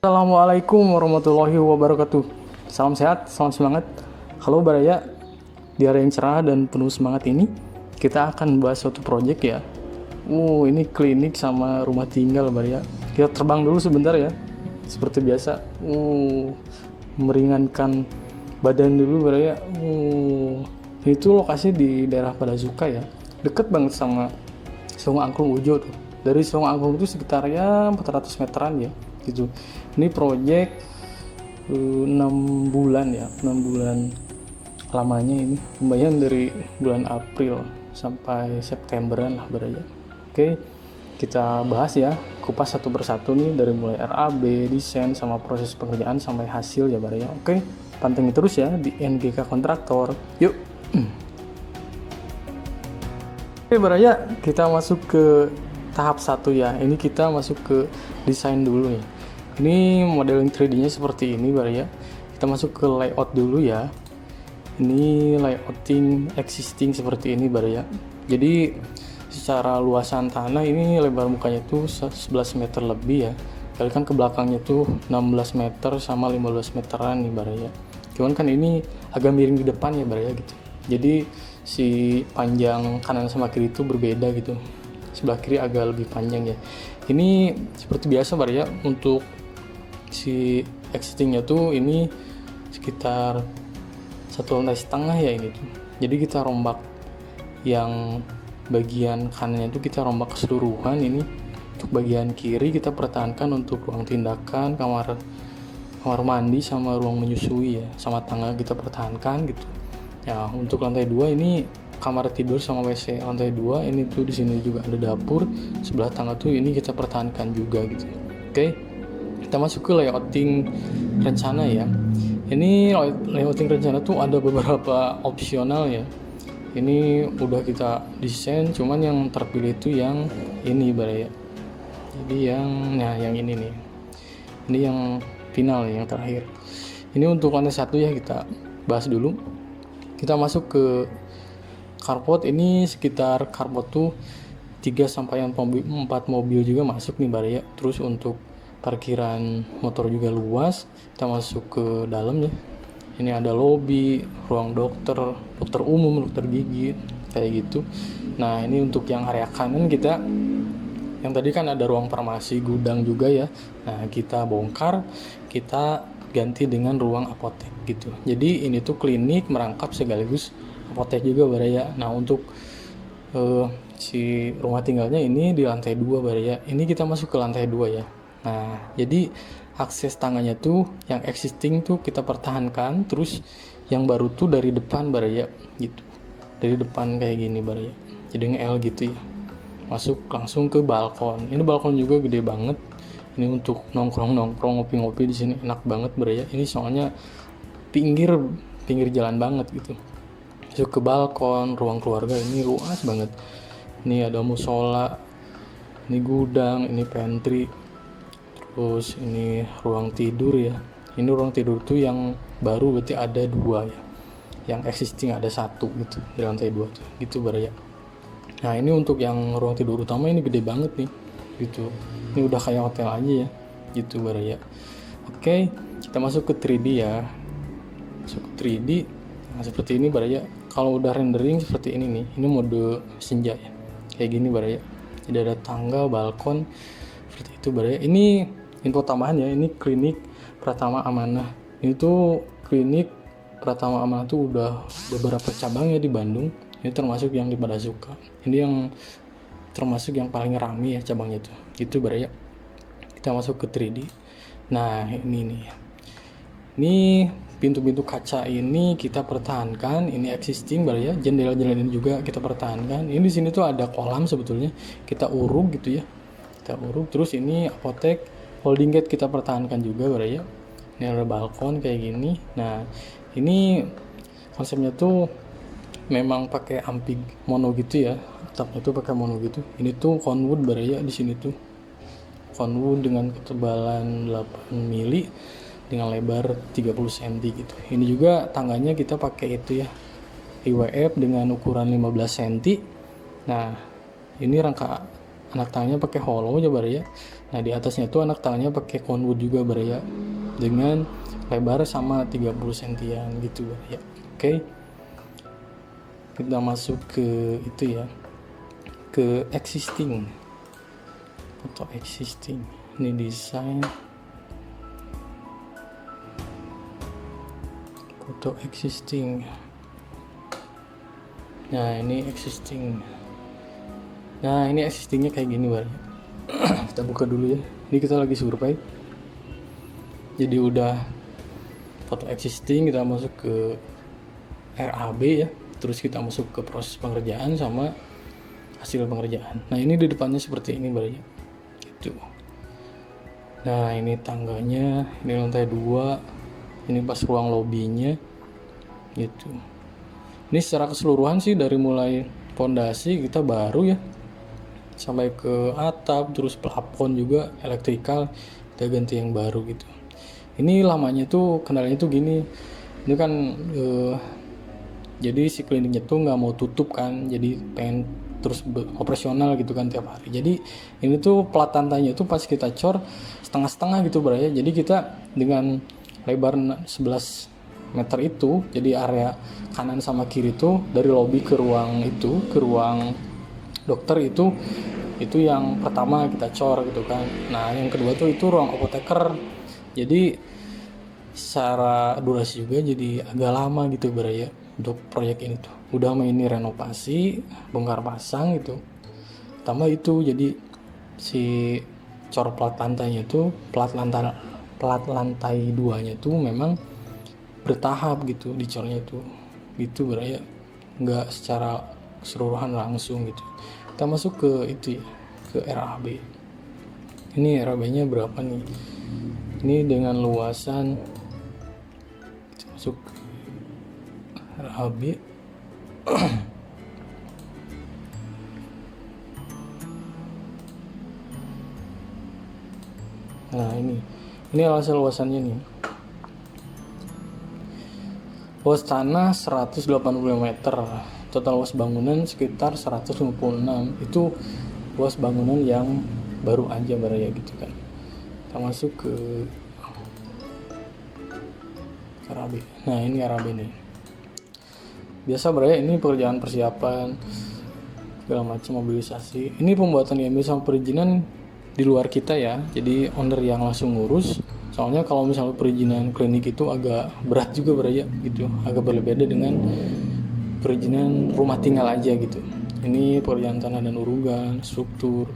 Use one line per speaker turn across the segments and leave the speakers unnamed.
Assalamualaikum warahmatullahi wabarakatuh. Salam sehat, salam semangat. Halo Baraya, di hari yang cerah dan penuh semangat ini kita akan bahas suatu proyek ya. Ini klinik sama rumah tinggal Baraya. Kita terbang dulu sebentar ya. Seperti biasa. Meringankan badan dulu Baraya. Itu lokasi di daerah Padazuka ya. Deket banget sama Sungai Angklung Ujo tuh. Dari Sungai Angklung itu sekitar ya 400 meteran ya gitu. Ini proyek 6 bulan ya, 6 bulan lamanya ini. Lumayan dari bulan April sampai Septemberan lah Baraya. Oke, kita bahas ya, kupas satu persatu nih dari mulai RAB, desain sama proses pengerjaan sampai hasil ya Baraya. Oke, pantengin terus ya di NGK Kontraktor. Yuk. Oke Baraya, kita masuk ke tahap 1 ya. Ini kita masuk ke desain dulu nih. Ini modeling 3D-nya seperti ini Baraya. Kita masuk ke layout dulu ya. Ini layouting existing seperti ini Baraya. Jadi secara luasan tanah ini lebar mukanya tuh 11 meter lebih ya. Kalikan ke belakangnya tuh 16 meter sama 15 meteran nih Baraya. Cuman kan ini agak miring di depan ya Baraya gitu. Jadi si panjang kanan sama kiri itu berbeda gitu. Sebelah kiri agak lebih panjang ya. Ini seperti biasa Baraya, untuk si existingnya tuh ini sekitar 1,5 lantai ya ini tuh. Jadi kita rombak yang bagian kanannya tuh kita rombak keseluruhan. Ini untuk bagian kiri kita pertahankan untuk ruang tindakan, kamar mandi sama ruang menyusui ya, sama tangga kita pertahankan gitu. Ya, untuk lantai 2 ini kamar tidur sama WC. Lantai 2 ini tuh di sini juga ada dapur, sebelah tangga tuh ini kita pertahankan juga gitu. Oke. Kita masuk ke layouting rencana ya. Ini layouting rencana tuh ada beberapa opsional ya. Ini udah kita desain, cuman yang terpilih itu yang ini Baraya. Jadi yang ini nih. Ini yang final yang terakhir. Ini untuk lantai 1 ya, kita bahas dulu. Kita masuk ke carport. Ini sekitar carport tuh 3-4 mobil juga masuk nih Baraya. Terus untuk parkiran motor juga luas. Kita masuk ke dalam ya. Ini ada lobby, ruang dokter umum, dokter gigi kayak gitu. Nah, ini untuk yang area kanan kita, yang tadi kan ada ruang farmasi, gudang juga ya. Nah, kita bongkar, kita ganti dengan ruang apotek gitu. Jadi ini tuh klinik merangkap sekaligus apotek juga Baraya. Nah, untuk si rumah tinggalnya ini di lantai 2 Baraya. Ini kita masuk ke lantai 2 ya. Nah, jadi akses tangganya tuh yang existing tuh kita pertahankan, terus yang baru tuh dari depan Baraya gitu. Dari depan kayak gini Baraya. Jadi nge-L gitu ya. Masuk langsung ke balkon. Ini balkon juga gede banget. Ini untuk nongkrong ngopi-ngopi di sini enak banget Baraya. Ini soalnya pinggir jalan banget gitu. Masuk ke balkon, ruang keluarga ini luas banget. Ini ada musola, ini gudang, ini pantry. Terus ini ruang tidur ya. Ini ruang tidur tuh yang baru berarti ada 2 ya. Yang existing ada 1 gitu di lantai 2 tuh. Gitu Baraya. Nah, ini untuk yang ruang tidur utama ini gede banget nih. Gitu. Ini udah kayak hotel aja ya. Gitu Baraya. Oke, kita masuk ke 3D ya. Masuk ke 3D. Nah, seperti ini Baraya. Kalau udah rendering seperti ini nih. Ini mode senja ya. Kayak gini Baraya. Jadi ada tangga, balkon. Seperti itu Baraya. Ini info tambahan ya, ini klinik Pratama Amanah. Ini tuh klinik Pratama Amanah tuh udah beberapa cabang ya di Bandung. Ini termasuk yang di Padazuka. Ini yang termasuk yang paling ramai ya cabangnya tuh. Gitu Baraya. Kita masuk ke 3D. Nah, ini nih. Ini pintu-pintu kaca ini kita pertahankan. Ini existing Baraya. Jendela-jendela ini juga kita pertahankan. Ini di sini tuh ada kolam sebetulnya. Kita uruk gitu ya. Kita uruk. Terus ini apotek, holding gate kita pertahankan juga Baraya. Ini ada balkon kayak gini. Nah, ini konsepnya tuh memang pakai ampig mono gitu ya. Atapnya tuh pakai mono gitu. Ini tuh conwood Baraya di sini tuh. Conwood dengan ketebalan 8 mili dengan lebar 30 cm gitu. Ini juga tangganya kita pakai itu ya. IWF dengan ukuran 15 cm. Nah, ini rangka anak tanganya pakai hollow aja ya. Nah di atasnya itu anak tanganya pakai conwood juga ya, dengan lebar sama 30 sentian gitu ya. Oke, kita masuk ke itu ya, ke existing, foto existing. Ini desain foto existing. Nah ini existing. Nah ini existingnya kayak gini ya. Kita buka dulu ya. Ini kita lagi survei. Jadi udah foto existing, kita masuk ke RAB ya. Terus kita masuk ke proses pengerjaan sama hasil pengerjaan. Nah ini di depannya seperti ini ya. Gitu. Nah ini tangganya, ini lantai 2, ini pas ruang lobbynya gitu. Ini secara keseluruhan sih dari mulai fondasi kita baru ya, sampai ke atap, terus plafon juga elektrikal kita ganti yang baru gitu. Ini lamanya tuh kendalanya tuh gini, ini kan jadi si kliniknya tuh nggak mau tutup kan, jadi pengen terus operasional gitu kan tiap hari. Jadi ini tuh plat lantainya tuh pas kita cor setengah-setengah gitu ya. Jadi kita dengan lebar 11 meter itu, jadi area kanan sama kiri tuh dari lobby ke ruang itu, ke ruang dokter itu yang pertama kita cor gitu kan. Nah yang kedua tuh itu ruang apoteker. Jadi secara durasi juga jadi agak lama gitu ya untuk proyek ini tuh. Udah ini renovasi, bongkar pasang gitu. Tambah itu jadi si cor plat lantainya tuh, plat lantai 2-nya tuh memang bertahap gitu dicornya itu. Gitu ya. Enggak secara keseluruhan langsung gitu. Kita masuk ke itu ya, ke RAB. Ini RAB-nya berapa nih? Ini dengan luasan, kita masuk ke RAB. Nah ini luasannya nih. Luas tanah 185 meter, total luas bangunan sekitar 156. Itu luas bangunan yang baru aja ya gitu kan. Kita masuk ke RAB. Nah ini RAB nih. Biasa ya, ini pekerjaan persiapan segala macam mobilisasi. Ini pembuatan IMB sama perizinan di luar kita ya. Jadi owner yang langsung ngurus. Soalnya kalau misalnya perizinan klinik itu agak berat juga ya gitu. Agak berbeda dengan perizinan rumah tinggal aja gitu. Ini pekerjaan tanah dan urungan, struktur.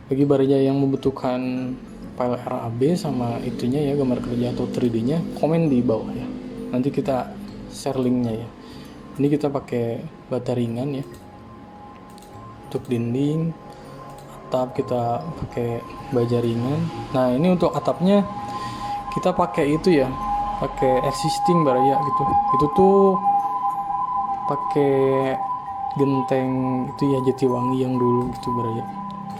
Bagi baraya yang membutuhkan file RAB sama itunya ya, gambar kerja atau 3D-nya, komen di bawah ya. Nanti kita share linknya ya. Ini kita pakai bata ringan ya. Untuk dinding, atap kita pakai baja ringan. Nah ini untuk atapnya kita pakai itu ya, pakai existing ya gitu. Itu tuh pakai genteng itu ya Jatiwangi yang dulu gitu ya.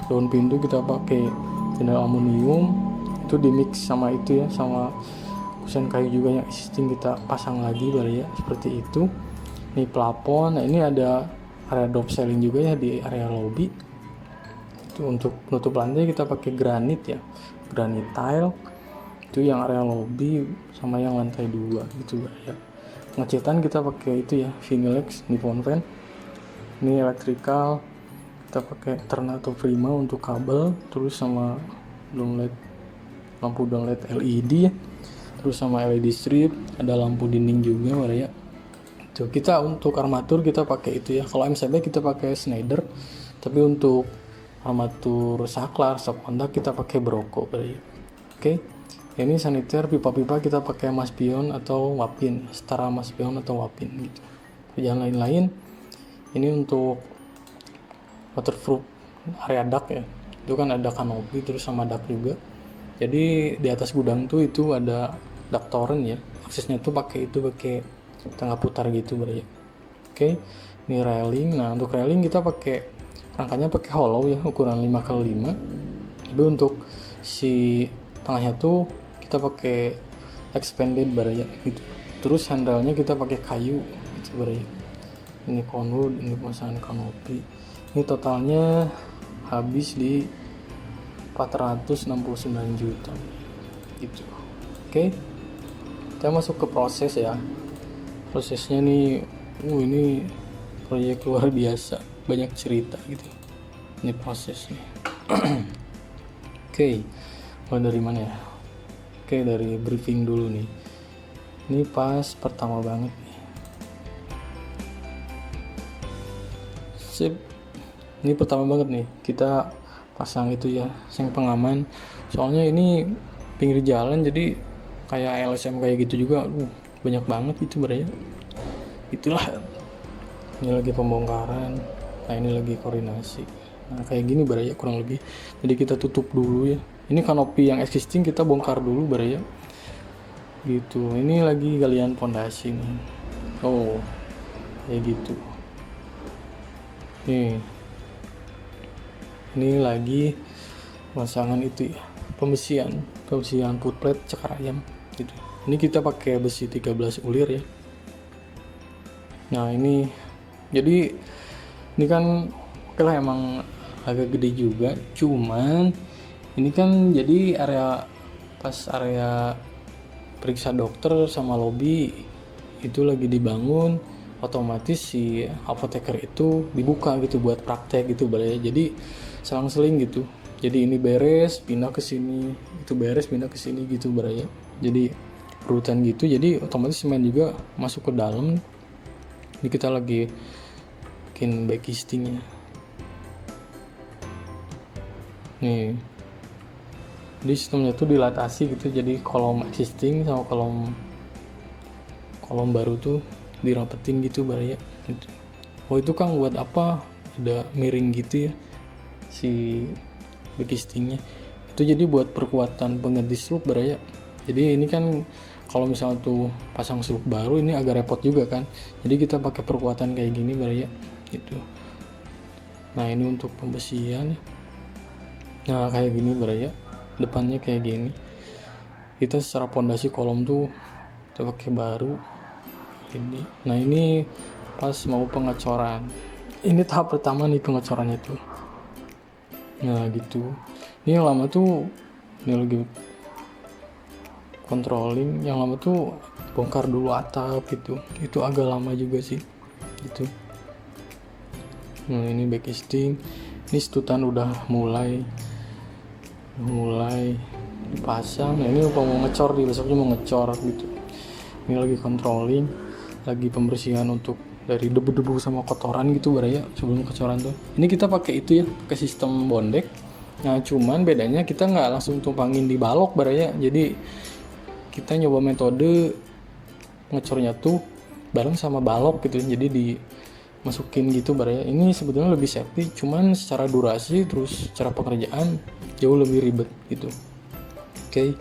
Daun pintu kita pakai jendela aluminium, itu di mix sama itu ya, sama kusen kayu juga yang existing kita pasang lagi ya, seperti itu. Ini plafon. Nah ini ada area drop ceiling juga ya di area lobby. Itu untuk penutup lantai kita pakai granit ya, granit tile. Itu yang area lobby sama yang lantai 2 gitu ya. Ngecetan kita pakai itu ya, Vinilex Nippon Fan. Ini elektrikal kita pakai Ternato Prima untuk kabel, terus sama downlight, lampu downlight LED ya, terus sama LED strip, ada lampu dinding juga ya. Tuh kita untuk armatur kita pakai itu ya. Kalau MCB kita pakai Schneider, tapi untuk armatur saklar, stop kontak kita pakai Broco ya. Oke. Ini saniter, pipa-pipa kita pakai Maspion atau Wapin, setara Maspion atau Wapin gitu. Yang lain-lain ini untuk waterproof area duct ya. Itu kan ada kanopi terus sama duct juga. Jadi di atas gudang tuh itu ada duct torrent ya. Aksesnya tuh pakai tangga putar gitu ya. Oke. Ini railing. Nah, untuk railing kita pakai rangkanya pakai hollow ya, ukuran 5x5. Tapi untuk si tengahnya tuh kita pakai expanded ya gitu. Terus handle-nya kita pakai kayu gitu ya. ini konwood, ini pemasangan kanopi. Ini totalnya habis di 469 juta gitu. Oke, kita masuk ke proses ya. Prosesnya nih ini proyek luar biasa, banyak cerita gitu. Ini prosesnya. Oke, mulai dari mana ya? Oke, dari briefing dulu nih. Ini pas pertama banget nih. Sip. Ini pertama banget nih, kita pasang itu ya, seng pengaman. Soalnya ini pinggir jalan, jadi kayak LSM kayak gitu juga, banyak banget itu berarti. Itulah. Ini lagi pembongkaran. Nah ini lagi koordinasi. Nah kayak gini berarti kurang lebih. Jadi kita tutup dulu ya. Ini kanopi yang existing kita bongkar dulu berarti. Gitu. Ini lagi galian pondasi nih. Oh, kayak gitu. Nih. Ini lagi pemasangan itu ya, pembesian footplate cakar ayam gitu. Ini kita pakai besi 13 ulir ya. Nah ini jadi ini kan oke lah, emang agak gede juga, cuman ini kan jadi area periksa dokter sama lobby itu lagi dibangun, otomatis si apoteker itu dibuka gitu buat praktek gitu balai. Jadi selang-seling gitu. Jadi ini beres pindah ke sini, itu beres pindah ke sini gitu balai. Jadi urutan gitu. Jadi otomatis semen juga masuk ke dalam. Ini kita lagi bikin backcastingnya. Nih. Jadi sistemnya tuh dilatasi gitu. Jadi kolom existing sama kolom baru tuh dirapetin gitu balai gitu. Oh itu Kang buat apa ada miring gitu ya si backcastingnya itu? Jadi buat perkuatan pengganti slope balai. Jadi ini kan kalau misalnya tuh pasang slope baru ini agak repot juga kan, jadi kita pakai perkuatan kayak gini balai gitu. Nah ini untuk pembesian. Nah kayak gini balai, depannya kayak gini. Kita secara pondasi kolom tuh kita pakai baru ini. Nah ini pas mau pengecoran, ini tahap pertama nih pengecorannya tuh. Nah gitu. Ini yang lama tuh ini lagi controlling, yang lama tuh bongkar dulu atap gitu. Itu agak lama juga sih gitu. Nah ini backcasting, ini stutan udah mulai dipasang. Nah ini mau ngecor di besoknya mau ngecor gitu. Ini lagi controlling, lagi pembersihan untuk dari debu-debu sama kotoran gitu baraya sebelum kecoran tuh. Ini kita pakai itu ya, pakai sistem bondek. Nah cuman bedanya kita nggak langsung tumpangin di balok baraya. Jadi kita nyoba metode ngecornya tuh bareng sama balok gitu. Jadi dimasukin gitu baraya. Ini sebetulnya lebih safety, cuman secara durasi terus cara pekerjaan jauh lebih ribet gitu. Oke.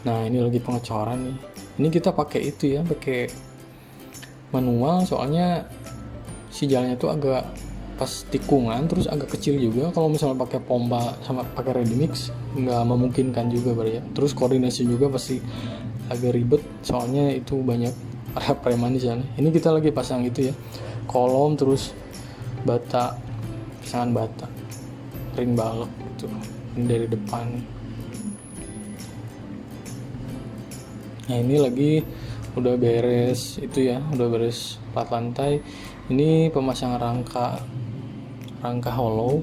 Nah ini lagi pengecoran nih. Ini kita pakai itu ya, pakai manual soalnya si jalannya tuh agak pas tikungan, terus agak kecil juga. Kalau misalnya pakai pompa sama pakai ready mix nggak memungkinkan juga ya. Terus koordinasi juga pasti agak ribet soalnya itu banyak area preman di sana. Ini kita lagi pasang itu ya, kolom terus bata, pasangan bata, ring balok gitu. Ini dari depan. Nah ini lagi udah beres itu ya, udah beres plat lantai. Ini pemasangan rangka hollow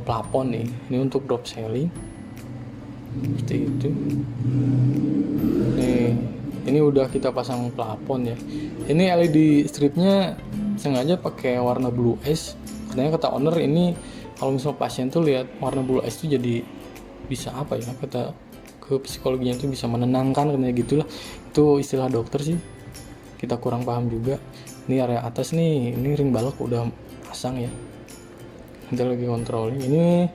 plafon nih. Ini untuk drop ceiling seperti itu. Nih ini udah kita pasang plafon ya. Ini LED stripnya sengaja pakai warna blue ice. Katanya kata owner ini kalau misalnya pasien tuh lihat warna blue ice tuh jadi bisa apa ya, kata ke psikologinya tuh bisa menenangkan katanya gitulah. Itu istilah dokter sih, kita kurang paham juga. Ini area atas nih, ini ring balok udah pasang ya, kita lagi kontrol. Ini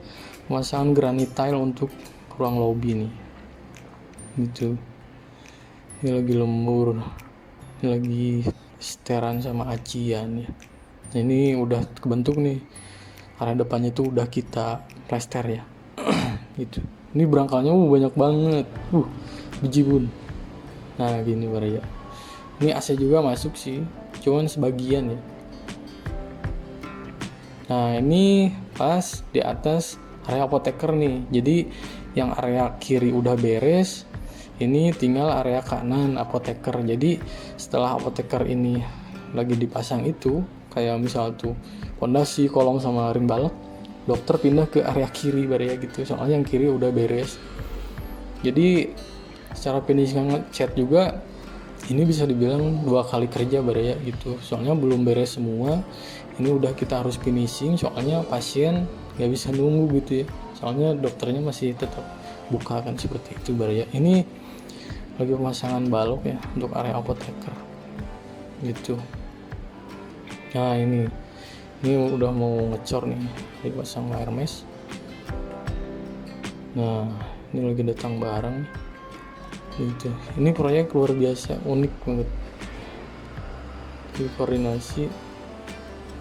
pemasangan granit tile untuk ruang lobby nih gitu. Ini lagi lembur, ini lagi steran sama acian ya. Nah, ini udah kebentuk nih, area depannya tuh udah kita plester ya. Gitu. Ini berangkalnya banyak banget, biji bun. Nah gini ya. Ini AC juga masuk sih, cuman sebagian ya. Nah ini pas di atas area apoteker nih, jadi yang area kiri udah beres, ini tinggal area kanan apoteker. Jadi setelah apoteker ini lagi dipasang itu, kayak misal tuh pondasi, kolong sama ring balok, dokter pindah ke area kiri ya gitu, soalnya yang kiri udah beres. Jadi secara finishing cat juga ini bisa dibilang 2 kali kerja ya gitu, soalnya belum beres semua. Ini udah kita harus finishing, soalnya pasien nggak bisa nunggu gitu ya, soalnya dokternya masih tetap buka kan, seperti itu ya. Ini lagi pemasangan balok ya untuk area apoteker gitu. Nah ini udah mau ngecor nih, lagi pasang wire mesh. Nah ini lagi datang barang gitu. Ini proyek luar biasa, unik banget di koordinasi.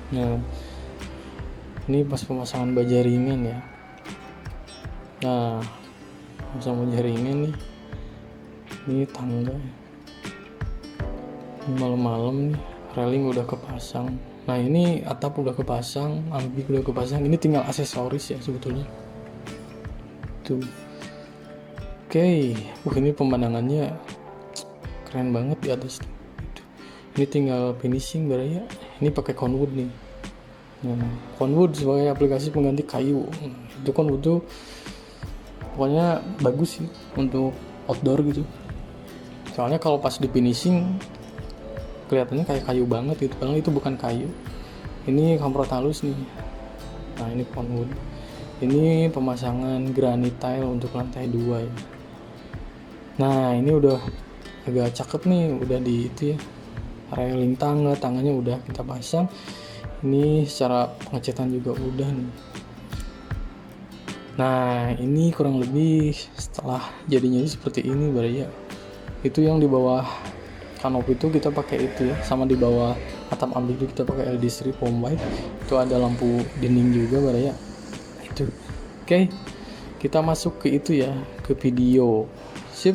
Nah ini pas pemasangan baja ringan ya. Nah pasang baja ringan nih, ini tangga ini malam-malam nih, railing udah kepasang. Nah ini atap udah kepasang, ambik udah kepasang, ini tinggal aksesoris ya sebetulnya tuh. Oke. Ini pemandangannya keren banget di atas tuh. Ini tinggal finishing ya. Ini pakai conwood nih. Nah, conwood sebagai aplikasi pengganti kayu. Itu conwood tuh pokoknya bagus sih untuk outdoor gitu. Soalnya kalau pas di finishing kelihatannya kayak kayu banget gitu, padahal itu bukan kayu. Ini kamprot halus nih. Nah ini conwood. Ini pemasangan granite tile untuk lantai 2 ya. Nah ini udah agak cakep nih, udah di itu ya, railing tangannya udah kita pasang. Ini secara pengecetan juga udah nih. Nah ini kurang lebih setelah jadinya seperti ini ya. Itu yang di bawah kanopi itu kita pakai itu ya, sama di bawah atap ambik itu kita pakai LED strip home white. Itu ada lampu dinding juga ya. Itu. Oke. Kita masuk ke itu ya, ke video. Sip.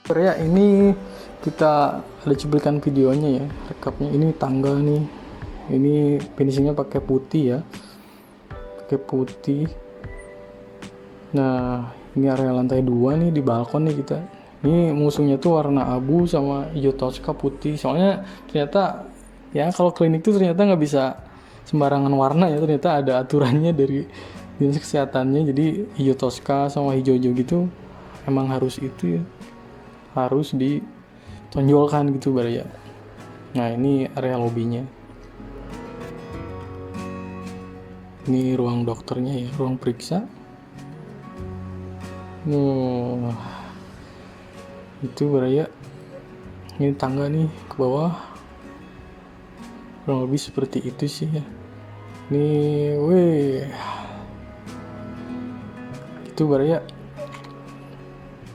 Ya ini kita ada cuplikan videonya ya, rekapnya. Ini tangga nih. Ini finishingnya pakai putih ya. Pakai putih. Nah, ini area lantai 2 nih, di balkon nih kita. Ini musuhnya tuh warna abu sama hijau Tosca putih. Soalnya ternyata ya kalau klinik tuh ternyata nggak bisa sembarangan warna ya. Ternyata ada aturannya dari dinas kesehatannya. Jadi hijau Tosca sama hijau-hijau gitu emang harus itu ya. Harus ditonjolkan gitu ya. Nah ini area lobbynya. Ini ruang dokternya ya, ruang periksa. Itu ya. Ini tangga nih ke bawah, kurang lebih seperti itu sih ya. Ini itu ya.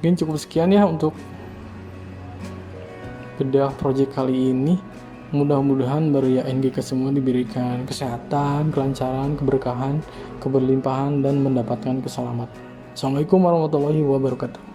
Mungkin cukup sekian ya untuk bedah project kali ini. Mudah-mudahan ya NGK semua diberikan kesehatan, kelancaran, keberkahan, keberlimpahan, dan mendapatkan keselamatan. Assalamualaikum warahmatullahi wabarakatuh.